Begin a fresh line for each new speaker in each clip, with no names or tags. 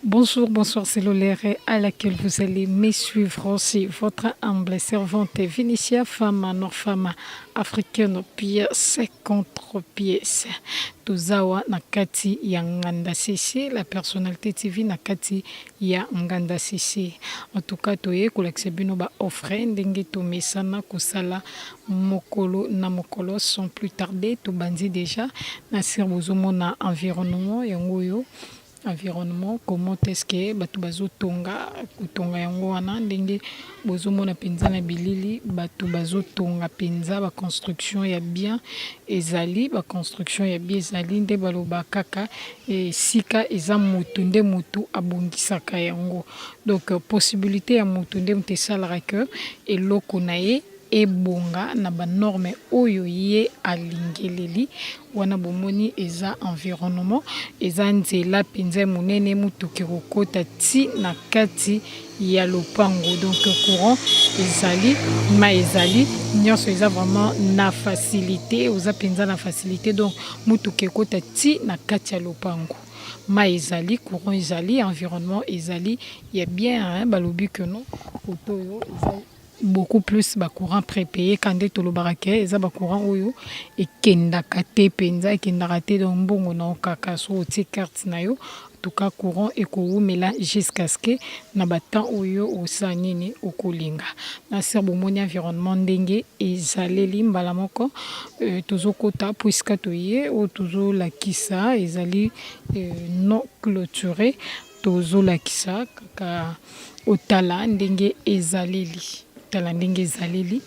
Bonjour, bonsoir, c'est Lolaire à laquelle vous allez me suivre aussi. Votre humble servante Vinicia, femme nord-femme africaine, pièce 50 pièces. Tuzawa Nakati ya Nganda CC, la personnalité TV Nakati ya Nganda CC. En tout cas, toye kolekse bino ba offre ndenge to mesana kusala mokolo na mokolo sans plus tarder to bandi déjà na sir bozomo na environnement yango environnement comment est-ce que batu bazotonga kutonga yango wana ndenge bozomona penza na bilili batu bazotonga penza ba construction ya bien ezali ba construction ya bien ezali nde baloba kaka sika eza mutu nde mutu abongisaka yango donc possibilité ya mutu nde mutesalaka que eloko na ye ebonga na ba norme oyo ye alingeleli wana bomoni eza environnement eza nzela penza munene mutuki kokota ti na kati ya lopango donc courant ezali ma ezali nyonso eza vraiment na facilité oza penza na facilité donc mutuki kokota ti na kati ya lopango ma ezali courant ezali environnement ezali ya bien hein balobi que non otoyo ezali beaucoup plus ba courant prépayé quand to lo barake eza ba courant oyo ekendaka te penza ekendaka te donc mbongo na kaka so ti carte na yo tout cas courant ekowumela jusqu'à ce que na batan oyo osanini okolinga na ser bomoni environnement ndenge ezaleli mbala moko tozokota puisque toye o tozolakisa ezali non clôturé tozolakisa kaka otala ndenge ezaleli tala ndenge ezaleli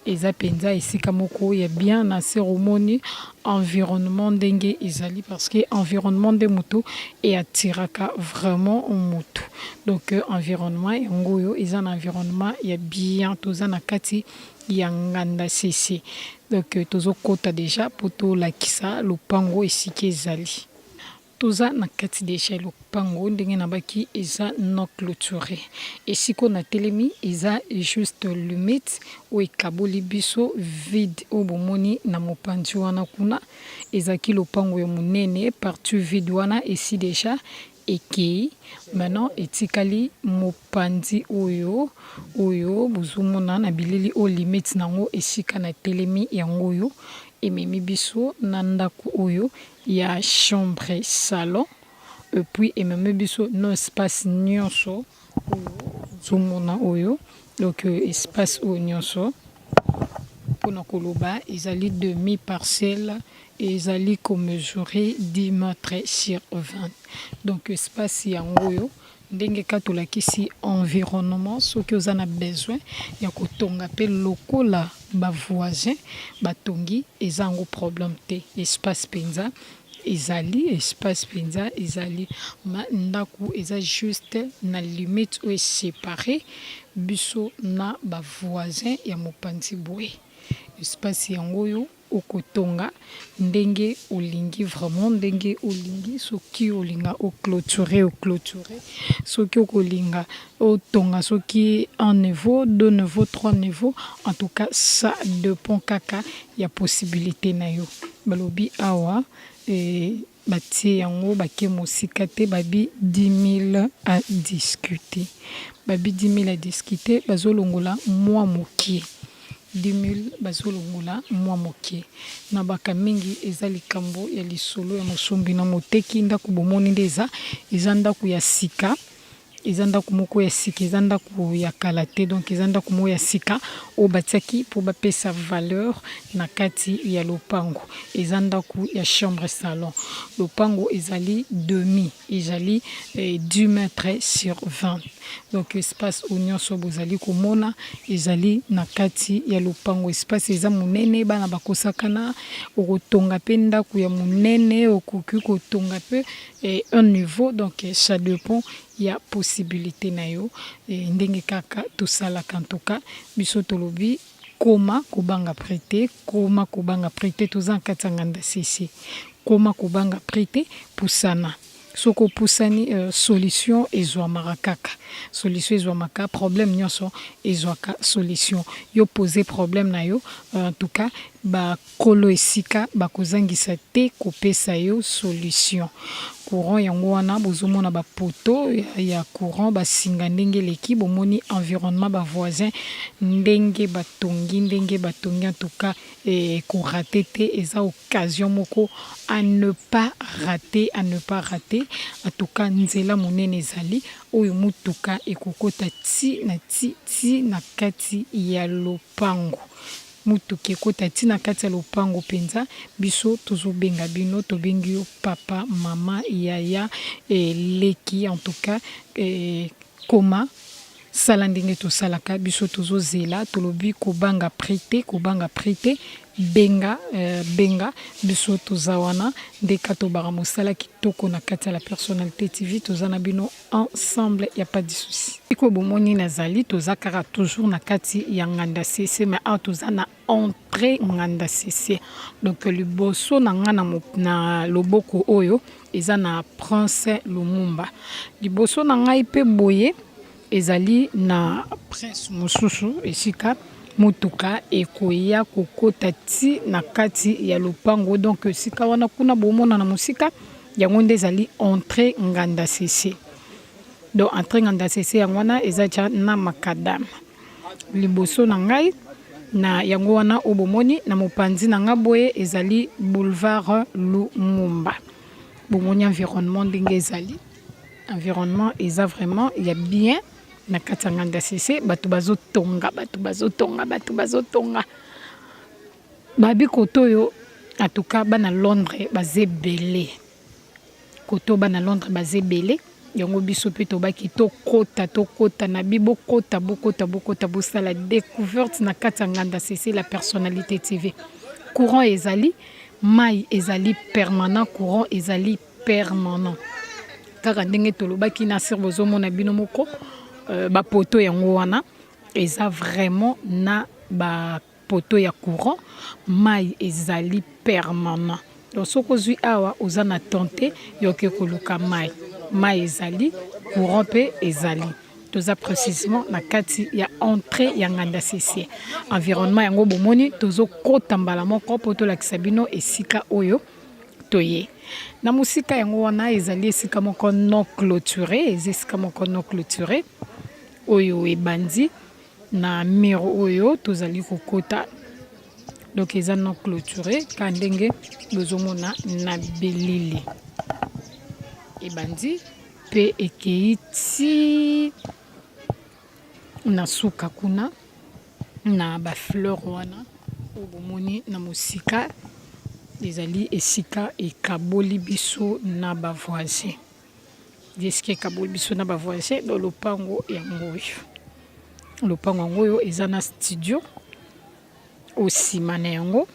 eza penza esika moko ya bien na cérémonie environnement ndenge ezali parce que environnement de moto et attiraka vraiment moto donc environnement yango oyo eza na environnement ya bien toza na kati ya Nganda CC donc tozokota déjà po tolakisa lopango esika ezali toza na kati deja lopango ndenge na baki eza non clôturé esiko na telemi eza juste limite o ekaboli biso vide o bomoni na mopanzi wana kuna ezaki lopango ya munene partout vide wana esi deja ekei maintenant etikali mopanzi oyo bozomona na bilili o limite nango esika na telemi yango oyo ememi biso na ndako oyo ya chambre salon et puis ememi biso no espace nyonso zomona oyo donc espace oyo nyonso pona koloba ezali demi parcelle ezali komesurer 10 mètres sur 20 donc espace yango oyo ndenge katolakisi environnement soki oza na besoin ya kotonga pe lokola ba voisin batongi eza ngo problème te espace penza ezali espace penza ezali ma ndaku eza juste na limite ou séparé biso na ba voisin ya mopanzi boye espace yango yo okotonga ndenge olingi vraiment ndenge olingi soki olinga o clôturer soki okolinga otonga soki un niveau deux niveaux trois niveaux en tout cas ça dépend kaka ya possibilité na yo balobi awa batie yango bakie mosika te babi 10 000 à discuter babi 10 000 à discuter bazolongola mwa mokie 10 000 bazolongola mwa mokie na baka mingi eza likambo ya lisolo ya mosombi na moteki ndako bomoni nde eza ndako ya sika eza ndako moko ya sika eza ndako ya kala te donc eza ndako moko ya sika oyo batiaki mpo bapesa valeur na kati ya lopango eza ndako ya chambre salon lopango ezali demi ezali 10 mètres sur 20 donc espace oyo nyonso bozali komona ezali na kati ya lopango espace eza monene bana bakosakana okotonga mpe ndako ya monene okoki kotonga mpe un niveau donc ça dépend ya possibilité na yo ndenge kaka tosalaka en tout cas biso tolobi koma kobanga prêter toza na kati ya Nganda CC koma kobanga prêter pusana soko pusani solution ezwamaka kaka solution ezwamaka problème nyonso ezwaka solution yo poser problème na yo en tout cas bakolo esika bakozangisa te kopesa yo solution. Courant yango wana bozomona bapoto ya courant basinga ndenge leki bomoni environnement voisin ndenge batongi en tout cas korate te eza occasion moko à ne pas rater en tout cas nzela monene ezali oyo mutuka ekokota ti na kati ya lopango. Mutuki ekota ti na kati ya lopango penza biso tozobenga bino tobengi yo papa mama yaya leki en tout cas koma sala ndenge tosalaka biso tozozela tolobi kobanga prete benga biso toza wana ndeka tobaka mosala kitoko na kati ya la personnalité TV toza na bino ensemble ya pas de souci. Iko bomoni nazali toza kaka toujours na kati ya nganda CC mais toza na entrée nganda CC. Donc liboso na nga na loboko oyo eza na Prince Lumumba. Liboso na ngai pe boye ezali na Prince mosusu esika mutuka ekoya kokota ti na kati ya lopango. Donc sika wana kuna bomona na musika yango nde ezali entrée nganda CC. Donc entrée nganda CC yango wana eza na makadam liboso na ngai na yango wana obomoni na mopanzi na nga boye ezali boulevard Lumumba. Bomoni environnement ndenge ezali environnement eza vraiment ya bien na kati ya nganda CC bato bazotonga babi koto yo en tout cas bana Londres bazebele koto bana Londres bazebele yango biso pe tobaki tokota na bibo kota bosala découverte na kati ya nganda CC la personnalité TV. Courant ezali mai ezali permanent courant ezali permanent kaka ndenge tolobaki na sir bozomona bino moko bapoto yango wana eza vraiment na bapoto ya courant mai ezali permanent. Donc soko zui awa oza na tente yoke koluka mai ezali courant pe ezali toza précisément na kati ya entrée ya nganda CC. Environnement yango bomoni tozo kota mbala moko poto lakisa bino esika oyo toye na musika yango wana ezali esika moko non clôturé oyo ebandi na miro oyo tozali kokota. Donc eza non clôturé ka ndenge bozomona na belili ebandi pe ekei ti na suka kuna na ba fleur wana obomoni na musika ezali esika ekaboli biso na ba voisin esika ekaboli biso na ba voisin dans lopango yango oyo eza na studio osima na yango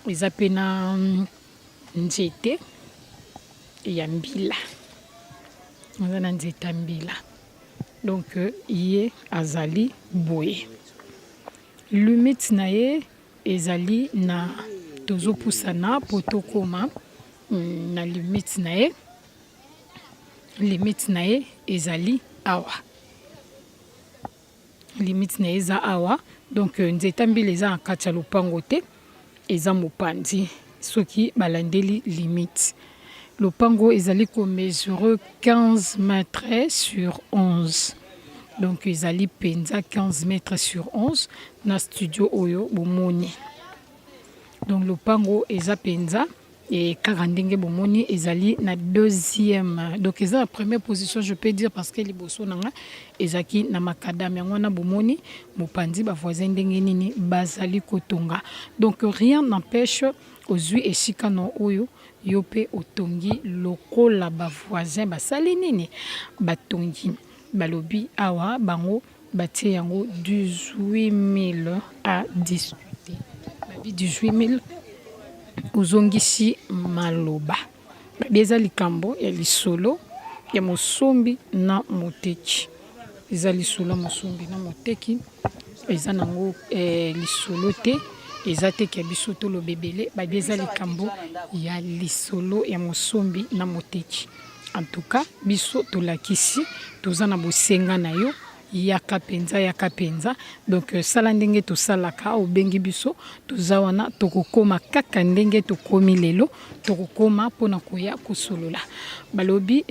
eza pe na nzete ya mbila eza na nzete ya mbila. Donc ye azali boye limite na ye ezali na tozopusana potokoma na limite na ye ezali awa limite na ye eza awa. Donc nzete mbila eza na kati ya lopango te eza mopanzi soki balandeli limite. Lopango ezali ko mesure 15 mètres sur 11. Donc ezali penza 15 mètres sur 11 na studio oyo bomoni. Donc lopango eza penza et karandenge bomoni ezali na deuxième. Donc eza la première position je peux dire parce que liboso nanga ezaki na makadam yango na bomoni mopanzi ba voisin ndenge nini bazali kotonga. Donc rien n'empêche ozui esika no oyo yo pe otongi lokola ba voisin basali nini batongi balobi awa bango batie yango 18 000 à discuter babi 18 000 ozongisi maloba babi eza likambo ya lisolo ya mosombi na moteki eza lisolo ya mosombi na moteki eza nango lisolo te eza teke biso tolo bebele babi eza likambo ya lisolo ya mosombi na moteki. En tout cas biso tolakisi toza na bosenga na yo yaka penza. Donc sala ndenge to salaka obengi biso toza wana tokokoma kaka ndenge tokomi lelo tokokoma pona koya kosolola balobi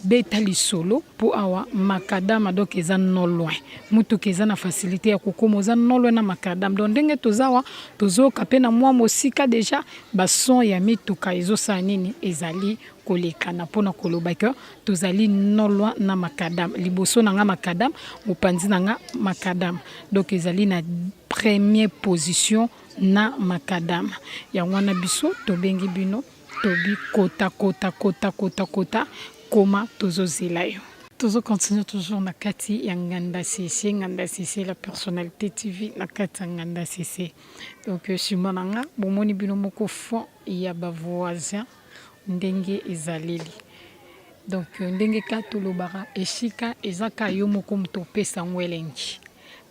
beta lisolo po awa makadama donc eza no loin mutuka eza na facilité ya kokoma oza no loin na makadama donc ndenge tozawa tozoyoka mpe na mwa mosika deja bason ya mituka ezosala nini ezali kolekana mpona koloba ke tozali no loin na makadama liboso na nga makadama mopanzi na nga makadama donc ezali na première position na makadama yango wana biso tobengi bino tobi kota koma tozozela yo tozo continue toujours na kati ya Nganda CC la personnalité TV na kati ya Nganda CC donc simona nga bomoni bino moko fond ya ba voisin ndenge ezaleli donc ndenge ka tolobaka esika ezaka yo moko mutopesa ngwelengi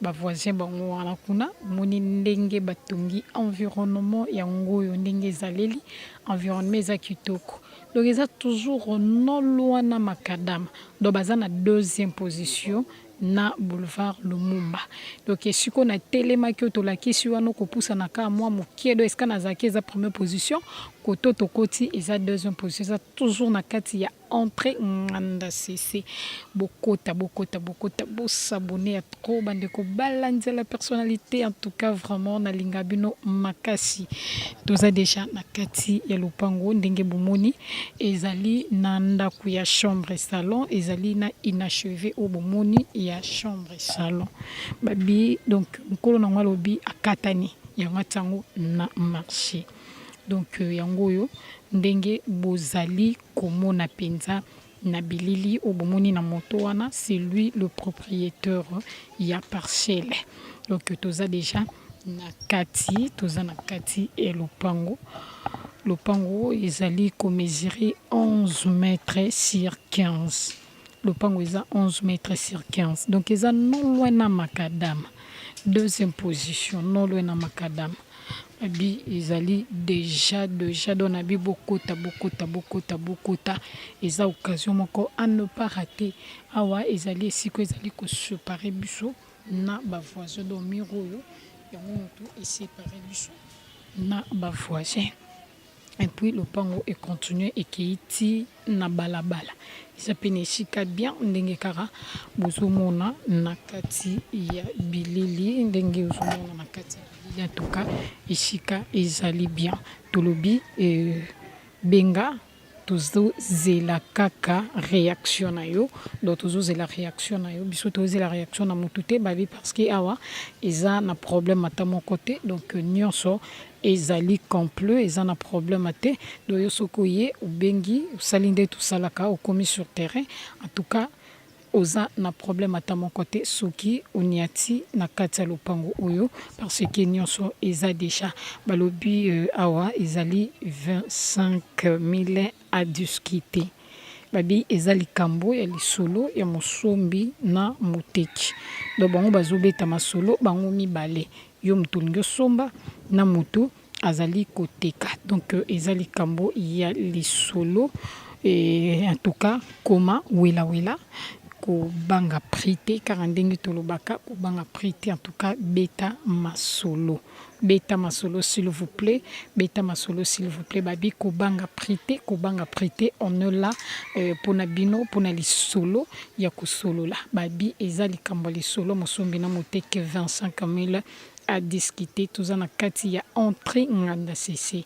ba voisin bango wana kuna moni ndenge batongi environnement ya ngoyo ndenge ezaleli environnement eza kitoko donc eza toujours non loin na makadama donc baza na deuxième position na boulevard Lumumba donc esiko na telemaki tolakisi wana kopusa na ka mwa mokiedo eska na zaki eza première position koto tokoti eza deuxième position eza toujours na kati ya entrée Nganda CC bokota bosabone ya trop bandeko balanza la personnalité en tout cas vraiment na lingabino makasi toza déjà na kati ya lupango ndenge bomoni ezali na ndaku ya chambre salon ezali na inachevé au bomoni ya chambre salon babi donc nkolo na ngalobi akatani ya matango na marché donc yango yo ndenge bozali komona penza na bilili obomoni na moto wana c'est lui le propriétaire ya parcelle donc toza déjà na kati et lopango ezali ko mesurer 11 mètres sur 15 lopango eza 11 mètres sur 15 donc eza non loin na makadam deuxième position non loin na makadam abi ezali déjà dans abi bokota eza occasion moko à ne pas rater awa ezali siko ezali ko séparer biso na ba voisin do miroyo yango moto séparer biso na ba voisin et puis le pango est continué et qui iti na balabala ça penesika bien ndenge kara bozomona na kati ya bilili ndenge bozomona na kati en tout cas ishika ezali bien tolobi benga tozo zela kaka réaction na yo donc tozo zela réaction na yo biso tozo zela réaction na mutute babi parce que awa eza na problème ata mon côté donc nyonso ezali complet eza na problème ate donc yo sokoye ubengi usalinde tout salaka au commis sur terrain en tout cas oza na problème ata mon côté soki oniati na kati ya lopango oyo parce que nyonso eza déjà balobi awa ezali 25 000 à discuter babi ezali kambo ya lisolo ya mosombi na moteki donc bango bazobeta masolo bango mibale yo mutolingo somba na moto azali koteka donc ezali kambo ya lisolo et en tout cas koma wela ko banga prité car ndenge tolobaka ko banga prité en tout cas beta masolo s'il vous plaît babi ko banga prité on ne la pona bino pona lisolo ya kosolola babi ezali kambo lisolo mosombi na moteke 25 000 à discuter toza na kati ya entrée Nganda CC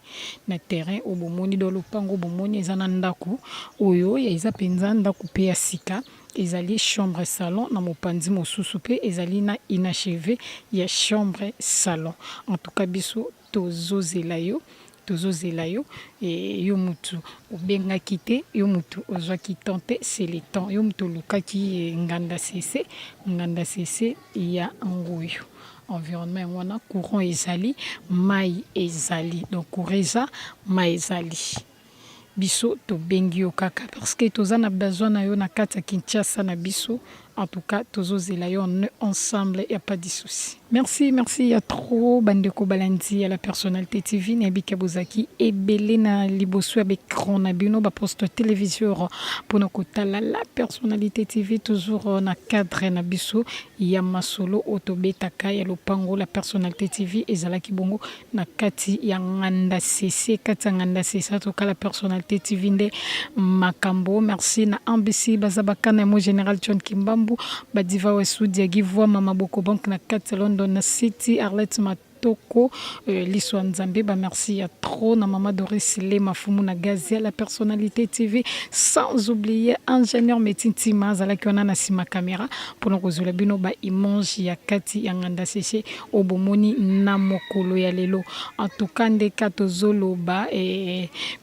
na terrain obomoni do lopango bomoni eza na ndaku oyo ya eza penza ndaku pe ya sika ezali chambre salon na mopanzi mosusu pe ezali na inachevé ya chambre salon en tout cas biso tozozela yo et yo mutu obengaki te yo mutu ozwaki tante c'est le temps yo mutu lukaki Nganda CC ya ngoyo environnement wana courant ezali mai ezali donc coureza mai ezali biso to bengi yo kaka parce que toza na besoin na yo na kati ya Kinshasa na biso En tout cas, tozozela yo on est ensemble, y a pas de souci. Merci, il y a trop bandeko balandi à la personnalité TV Nabika Bozaki et Belena Libosu avec Kronabino ba poste télévision pour nos kotala la personnalité TV toujours na cadre na biso ya masolo otobetaka ya lopango la personnalité TV ezalaki bongo na kati ya nganda CC kati ya nganda CC to la personnalité TV nde makambo. Merci na ambisi bazabaka na mo général John Kimbambu badiva wesu diagi voix mama boko bank na kati London na City Arlette Matoko Liswa Nzambe ba merci ya trop na mama Doris Le Mafumu na Gazia la personnalité TV sans oublier ingénieur Metinti Mazala qui on a na sima caméra pour nous résoudre bino ba image ya kati ya nganda sese obomoni na mokolo ya lelo en tout cas ndeka tozoloba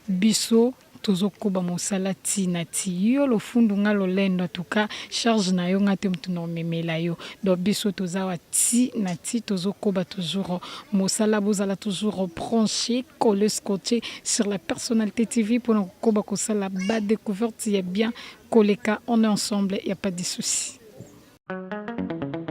biso tozokoba mosala tina ti yo lo fundu nga lolendo tuka charge na yo nga te mtu no memela yo do biso tozawa ti na ti tozokoba toujours mosala bozala toujours branché collé scotché sur la personnalité TV pour koba ko sala ba découverte ya bien koleka on est ensemble, y a pas de souci.